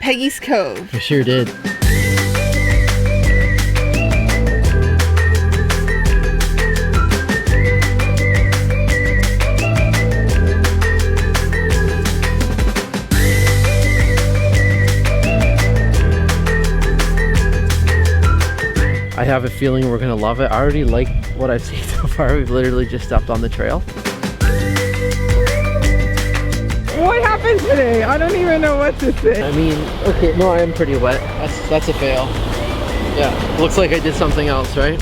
Peggy's Cove. We sure did. I have a feeling we're gonna love it. I already like what I've seen so far. We've literally just stepped on the trail. What happened today? I don't even know what to say. I mean, okay, no, I am pretty wet. That's a fail. Yeah, looks like I did something else, right?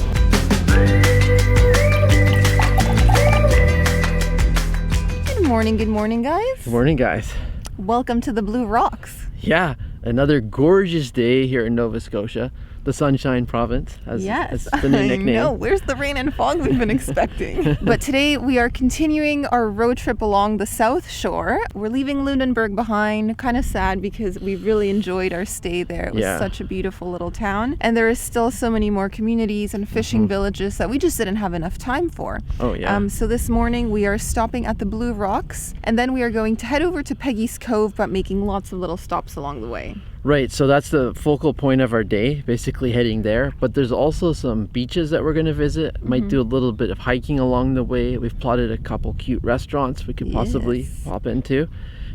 Good morning, guys. Good morning, guys. Welcome to the Blue Rocks. Yeah, another gorgeous day here in Nova Scotia. The Sunshine Province, as the new nickname. I know. Where's the rain and fog we've been expecting? But today we are continuing our road trip along the South Shore. We're leaving Lunenburg behind. Kind of sad because we really enjoyed our stay there. It was such a beautiful little town. And there is still so many more communities and fishing villages that we just didn't have enough time for. Oh, yeah. So this morning we are stopping at the Blue Rocks. And then we are going to head over to Peggy's Cove, but making lots of little stops along the way. Right, so that's the focal point of our day, basically heading there. But there's also some beaches that we're going to visit. Might do a little bit of hiking along the way. We've plotted a couple cute restaurants we could possibly pop into.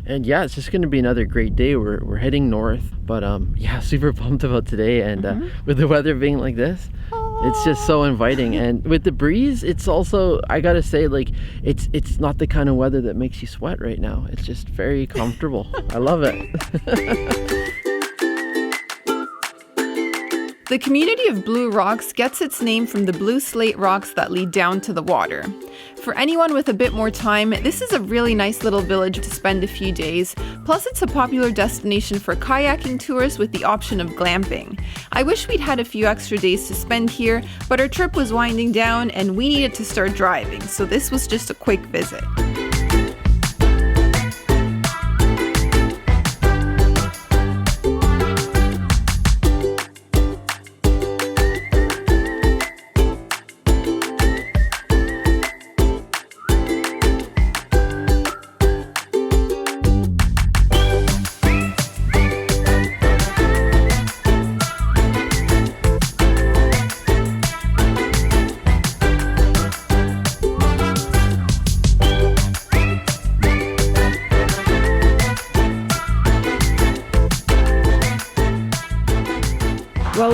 And yeah, it's just going to be another great day. We're heading north. But yeah, super pumped about today. And with the weather being like this, it's just so inviting. And with the breeze, it's also, I gotta say, like, it's not the kind of weather that makes you sweat right now. It's just very comfortable. I love it. The community of Blue Rocks gets its name from the blue slate rocks that lead down to the water. For anyone with a bit more time, this is a really nice little village to spend a few days. Plus, it's a popular destination for kayaking tours with the option of glamping. I wish we'd had a few extra days to spend here, but our trip was winding down and we needed to start driving, so this was just a quick visit.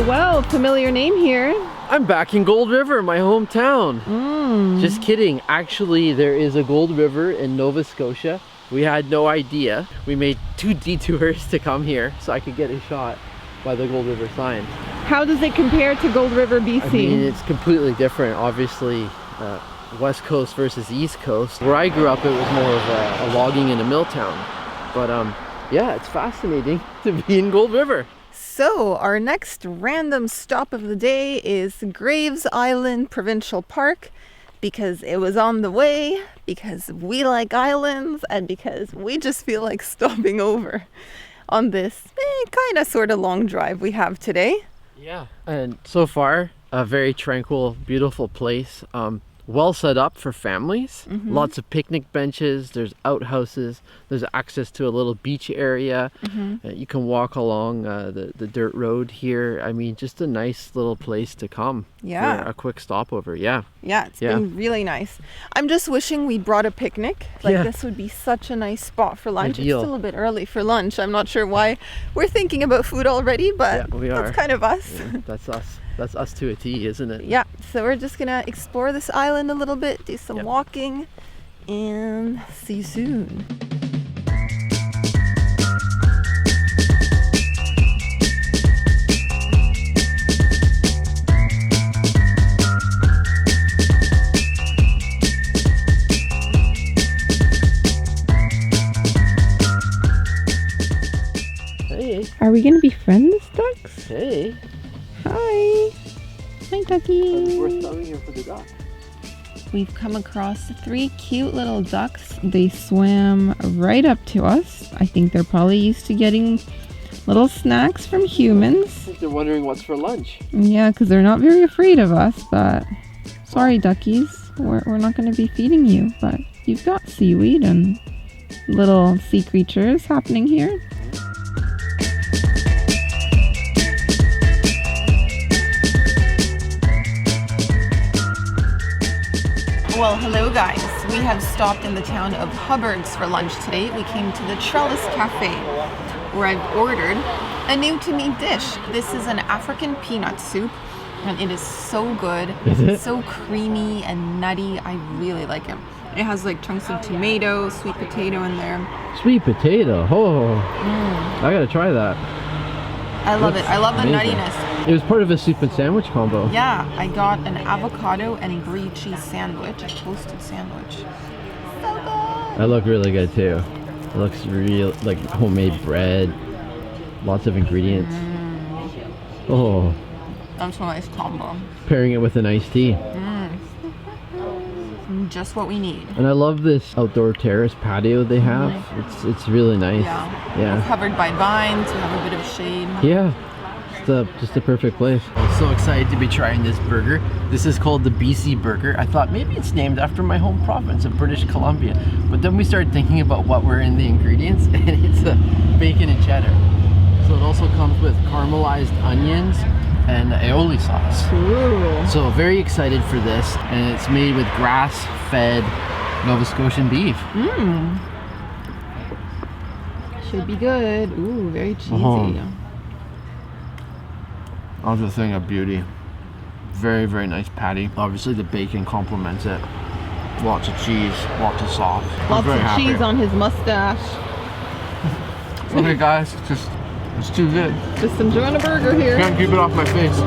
Well, familiar name here. I'm back in Gold River, my hometown. Just kidding. Actually, there is a Gold River in Nova Scotia. We had no idea. We made 2 detours to come here so I could get a shot by the Gold River sign. How does it compare to Gold River, BC? I mean, it's completely different. Obviously, West Coast versus East Coast. Where I grew up, it was more of a logging and a mill town. But yeah, it's fascinating to be in Gold River. So our next random stop of the day is Graves Island Provincial Park, because it was on the way, because we like islands, and because we just feel like stopping over on this kind of sort of long drive we have today. Yeah, and so far a very tranquil, beautiful place. Well set up for families. Lots of picnic benches, there's outhouses, there's access to a little beach area. You can walk along the dirt road here. I mean, just a nice little place to come for a quick stopover. Yeah, it's been really nice. I'm just wishing we'd brought a picnic. This would be such a nice spot for lunch. Ideal. It's still a bit early for lunch. I'm not sure why we're thinking about food already, but we are. That's kind of us. Yeah, that's us. That's us to a T, isn't it? Yeah, so we're just gonna explore this island a little bit, do some walking, and see you soon. Hey. Are we gonna be friends, ducks? Hey. Hi. Hi, duckies. We're coming here for the duck. We've come across 3 cute little ducks. They swam right up to us. I think they're probably used to getting little snacks from humans. I think they're wondering what's for lunch. Yeah, because they're not very afraid of us, but sorry, duckies. We're not going to be feeding you, but you've got seaweed and little sea creatures happening here. Well, hello guys. We have stopped in the town of Hubbard's for lunch today. We came to the Trellis Cafe, where I've ordered a new to me dish. This is an African peanut soup, and it is so good. Is it? So creamy and nutty. I really like it. It has like chunks of tomato, sweet potato in there. Sweet potato. Oh, I gotta try that. I love it. I love the Amazing. nuttiness. It was part of a soup and sandwich combo. Yeah, I got an avocado and a brie cheese sandwich, a toasted sandwich. So good. That looked really good too. It looks real like homemade bread. Lots of ingredients. Oh, That's a nice combo. pairing it with an iced tea. Just what we need. And I love this outdoor terrace patio they have. It's really nice. Yeah. Yeah. We're covered by vines. We have a bit of shade. Yeah. Just a perfect place. I'm so excited to be trying this burger. This is called the BC Burger. I thought maybe it's named after my home province of British Columbia. But then we started thinking about what were in the ingredients, and it's bacon and cheddar. So it also comes with caramelized onions and aioli sauce. Ooh. So very excited for this, and it's made with grass-fed Nova Scotian beef. Should be good. Ooh, very cheesy. That's a thing of beauty. Very, very nice patty. Obviously the bacon complements it. Lots of cheese, lots of sauce. I'm Lots very of happy. cheese on his mustache. Okay guys, it's too good. Just enjoying a burger here. Can't keep it off my face.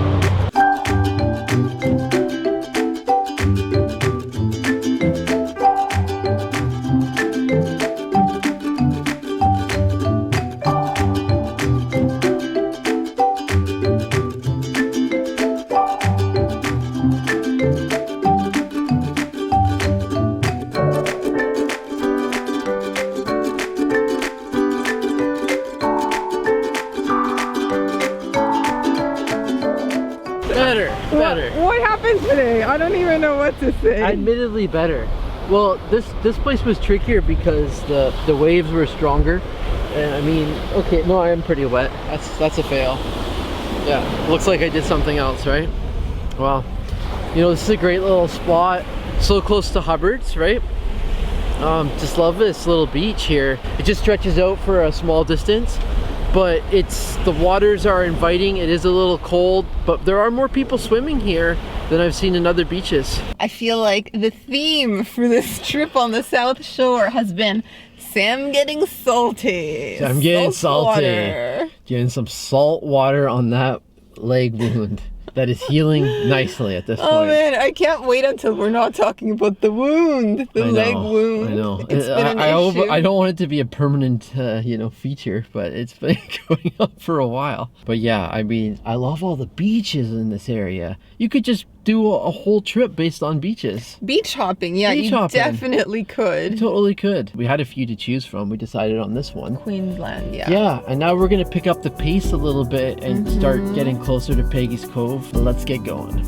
Better. What happened today? I don't even know what to say. Admittedly better. Well, this place was trickier because the waves were stronger. And I mean, okay, no, I am pretty wet. That's a fail. Yeah, looks like I did something else, right? Well, you know, this is a great little spot, so close to Hubbard's, right? Just love this little beach here. It just stretches out for a small distance, but the waters are inviting. It is a little cold, but there are more people swimming here than I've seen in other beaches. I feel like the theme for this trip on the South Shore has been Sam getting salty. I'm getting Salt salty. water. Getting some salt water on that leg wound that is healing nicely at this Oh point. man, I can't wait until we're not talking about the wound, the leg wound. I know. It's been an I issue. don't want it to be a permanent, feature, but it's been going on for a while. But yeah, I mean, I love all the beaches in this area. You could just do a whole trip based on beaches. Beach hopping, yeah, Beach you hopping. definitely could. Totally could. We had a few to choose from. We decided on this one. Queensland, yeah. Yeah, and now we're gonna pick up the pace a little bit and start getting closer to Peggy's Cove. Let's get going.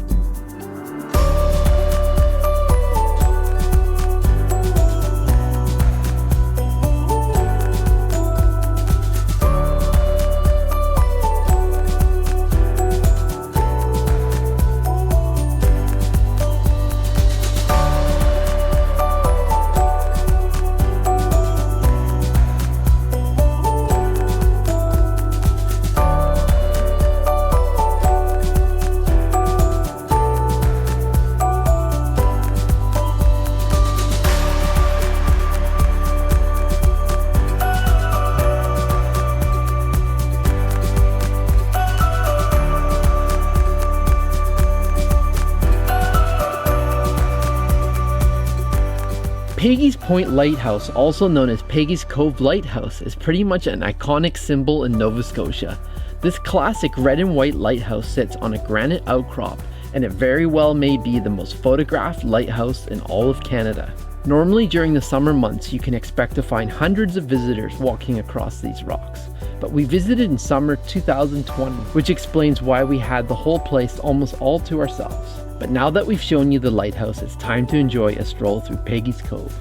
Peggy's Point Lighthouse, also known as Peggy's Cove Lighthouse, is pretty much an iconic symbol in Nova Scotia. This classic red and white lighthouse sits on a granite outcrop, and it very well may be the most photographed lighthouse in all of Canada. Normally during the summer months, you can expect to find hundreds of visitors walking across these rocks. But we visited in summer 2020, which explains why we had the whole place almost all to ourselves. But now that we've shown you the lighthouse, it's time to enjoy a stroll through Peggy's Cove.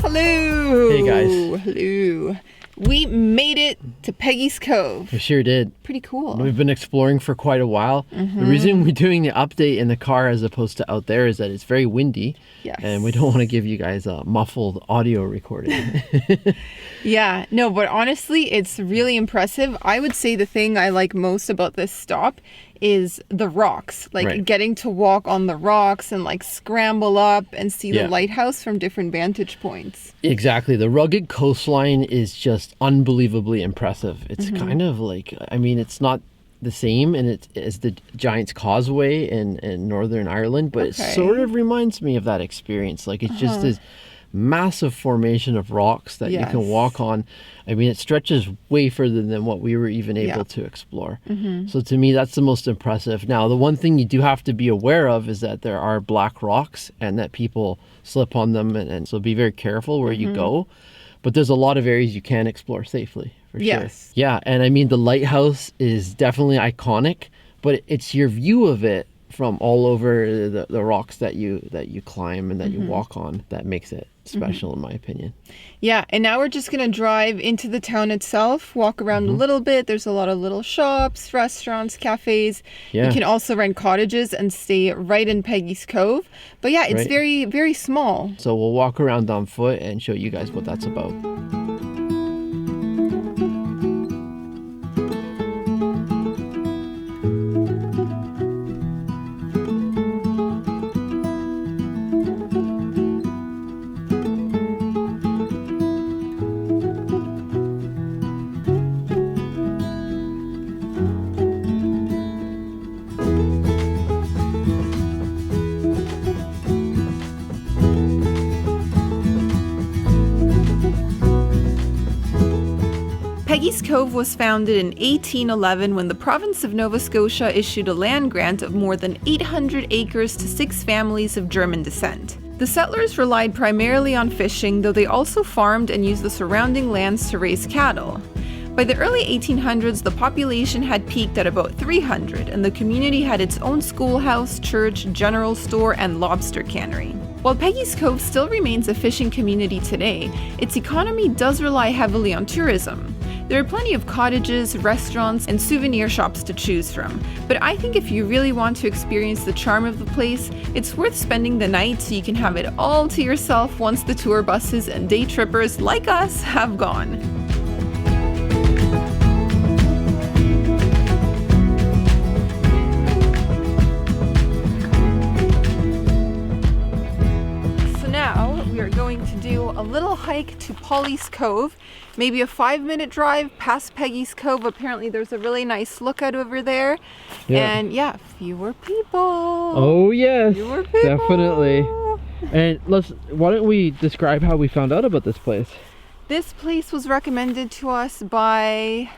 Hello! Hey, guys. Hello. We made it to Peggy's Cove. We sure did. Pretty cool. We've been exploring for quite a while. The reason we're doing the update in the car as opposed to out there is that it's very windy. Yes. And we don't want to give you guys a muffled audio recording. Yeah, no, but honestly, it's really impressive. I would say the thing I like most about this stop is the rocks, like Right. getting to walk on the rocks and like scramble up and see Yeah. the lighthouse from different vantage points. Exactly. The rugged coastline is just unbelievably impressive. It's kind of like, I mean, it's not the same and it's as the Giant's Causeway in Northern Ireland, but Okay. it sort of reminds me of that experience. Like it's just this massive formation of rocks that you can Yes. walk on. I mean, it stretches way further than what we were even able Yeah. to explore. So to me, that's the most impressive. Now, the one thing you do have to be aware of is that there are black rocks and that people slip on them. And so be very careful where you go. But there's a lot of areas you can explore safely, for sure. Yes. Yeah, and I mean, the lighthouse is definitely iconic, but it's your view of it from all over the rocks that you climb and that you walk on that makes it special, in my opinion. Yeah, and now we're just going to drive into the town itself, walk around a little bit. There's a lot of little shops, restaurants, cafes. Yeah. You can also rent cottages and stay right in Peggy's Cove. But yeah, it's Right. very, very small. So we'll walk around on foot and show you guys what that's about. Peggy's Cove was founded in 1811 when the province of Nova Scotia issued a land grant of more than 800 acres to 6 families of German descent. The settlers relied primarily on fishing, though they also farmed and used the surrounding lands to raise cattle. By the early 1800s, the population had peaked at about 300, and the community had its own schoolhouse, church, general store, and lobster cannery. While Peggy's Cove still remains a fishing community today, its economy does rely heavily on tourism. There are plenty of cottages, restaurants, and souvenir shops to choose from, but I think if you really want to experience the charm of the place, it's worth spending the night so you can have it all to yourself once the tour buses and day trippers like us have gone. Going to do a little hike to Polly's Cove, maybe a 5-minute drive past Peggy's Cove. Apparently there's a really nice lookout over there. Yeah. And yeah, fewer people. Oh yes, Fewer people. definitely. And why don't we describe how we found out about this place? This place was recommended to us by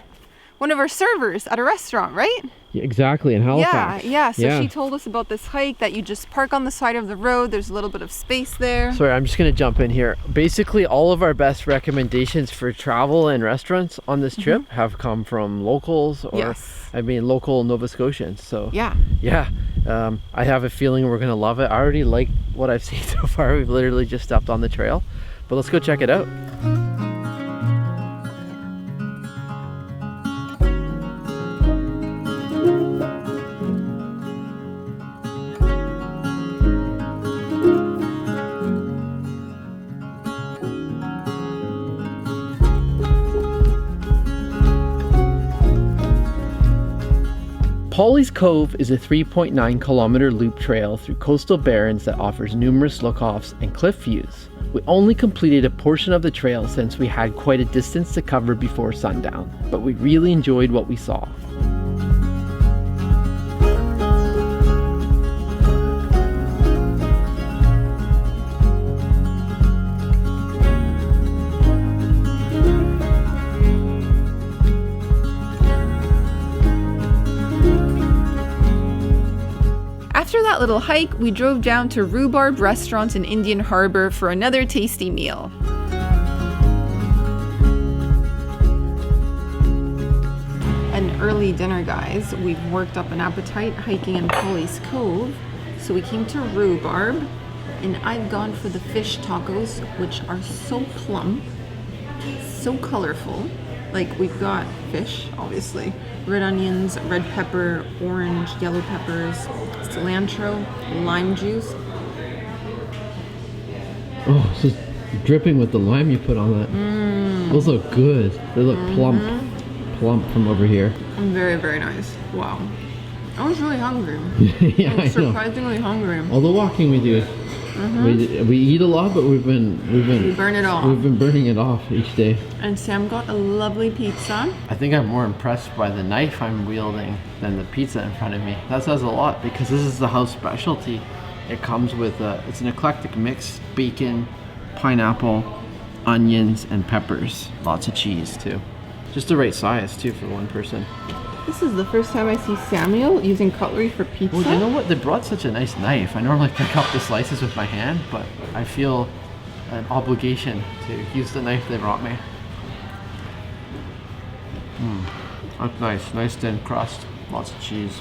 one of our servers at a restaurant, right? Yeah, exactly, in Halifax. Yeah. So she told us about this hike that you just park on the side of the road. There's a little bit of space there. Sorry, I'm just going to jump in here. Basically, all of our best recommendations for travel and restaurants on this trip have come from locals or, local Nova Scotians. So, Yeah. I have a feeling we're going to love it. I already like what I've seen so far. We've literally just stepped on the trail. But let's go check it out. Polly's Cove is a 3.9 kilometer loop trail through coastal barrens that offers numerous look-offs and cliff views. We only completed a portion of the trail since we had quite a distance to cover before sundown, but we really enjoyed what we saw. After that little hike, we drove down to Rhubarb Restaurant in Indian Harbor for another tasty meal. An early dinner, guys. We've worked up an appetite hiking in Polly's Cove, so we came to Rhubarb, and I've gone for the fish tacos, which are so plump. So colorful. Like we've got fish, obviously, red onions, red pepper, orange, yellow peppers, cilantro, lime juice. Oh, it's just dripping with the lime you put on that. Those look good. They look plump from over here. Very, very nice. Wow. I was really hungry. Yeah, I know. Surprisingly hungry. All the walking we do, we eat a lot, but we burn it off. We've been burning it off each day. And Sam got a lovely pizza. I think I'm more impressed by the knife I'm wielding than the pizza in front of me. That says a lot because this is the house specialty. It comes with it's an eclectic mix: bacon, pineapple, onions, and peppers. Lots of cheese too. Just the right size too for one person. This is the first time I see Samuel using cutlery for pizza. Well, you know what? They brought such a nice knife. I normally pick up the slices with my hand, but I feel an obligation to use the knife they brought me. That's nice. Nice thin crust. Lots of cheese.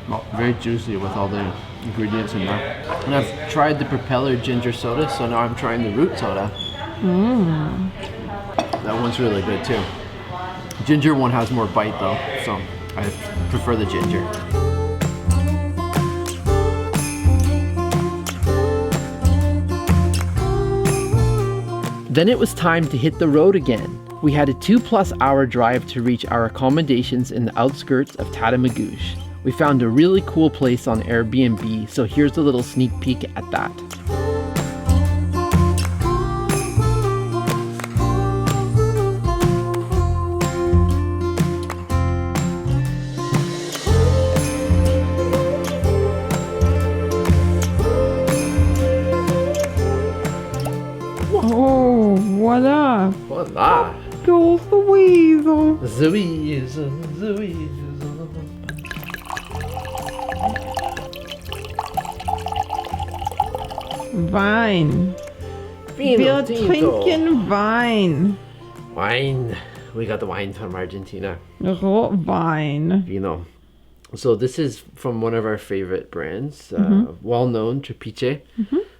Well, very juicy with all the ingredients in there. And I've tried the Propeller ginger soda, so now I'm trying the root soda. That one's really good too. Ginger one has more bite though, so I prefer the ginger. Then it was time to hit the road again. We had a 2+ hour drive to reach our accommodations in the outskirts of Tatamagouche. We found a really cool place on Airbnb, so here's a little sneak peek at that. Oh, voila. Voila! Goes the weasel. The weasel, the weasel. Wein. Vino Wir Tinto. trinken Wein. Wine. We got the wine from Argentina. Rotwein. Vino. So this is from one of our favorite brands, well-known, Trapiche.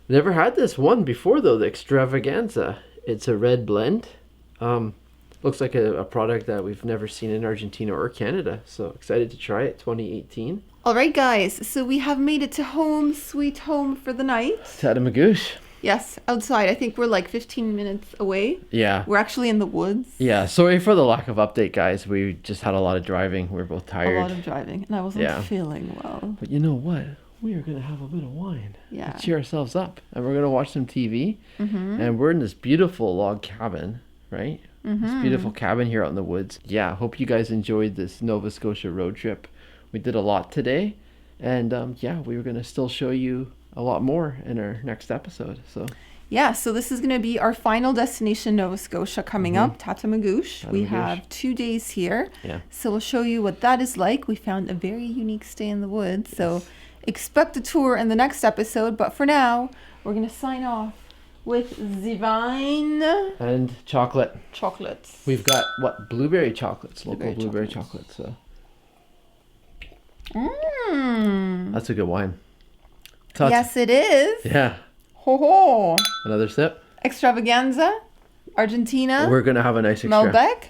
Never had this one before though, the Extravaganza. It's a red blend. Looks like a product that we've never seen in Argentina or Canada. So excited to try it, 2018. All right, guys. So we have made it to home, sweet home for the night. Tatamagouche. Yes, outside. I think we're like 15 minutes away. Yeah. We're actually in the woods. Yeah, sorry for the lack of update, guys. We just had a lot of driving. We're both tired. A lot of driving, and I wasn't Yeah. feeling well. But you know what? We are going to have a bit of wine. Yeah. To cheer ourselves up. And we're going to watch some TV. And we're in this beautiful log cabin, right? This beautiful cabin here out in the woods. Yeah, hope you guys enjoyed this Nova Scotia road trip. We did a lot today. And yeah, we were going to still show you a lot more in our next episode. So Yeah, so this is going to be our final destination, Nova Scotia, coming up, Tatamagouche. We have 2 days here. Yeah. So we'll show you what that is like. We found a very unique stay in the woods. So expect a tour in the next episode. But for now, we're going to sign off with the wine and chocolate. chocolates. We've got what? Blueberry chocolates. Blueberry Local blueberry chocolates. chocolates. So Mmm. that's a good wine. Yes, it is. Yeah. Ho ho. Another sip. Extravaganza, Argentina, We're gonna have a nice extra. Malbec.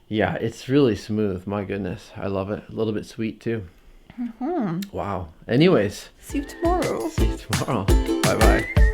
Yeah, it's really smooth. My goodness, I love it. A little bit sweet too. Wow. Anyways, See you tomorrow. see you tomorrow. Bye bye.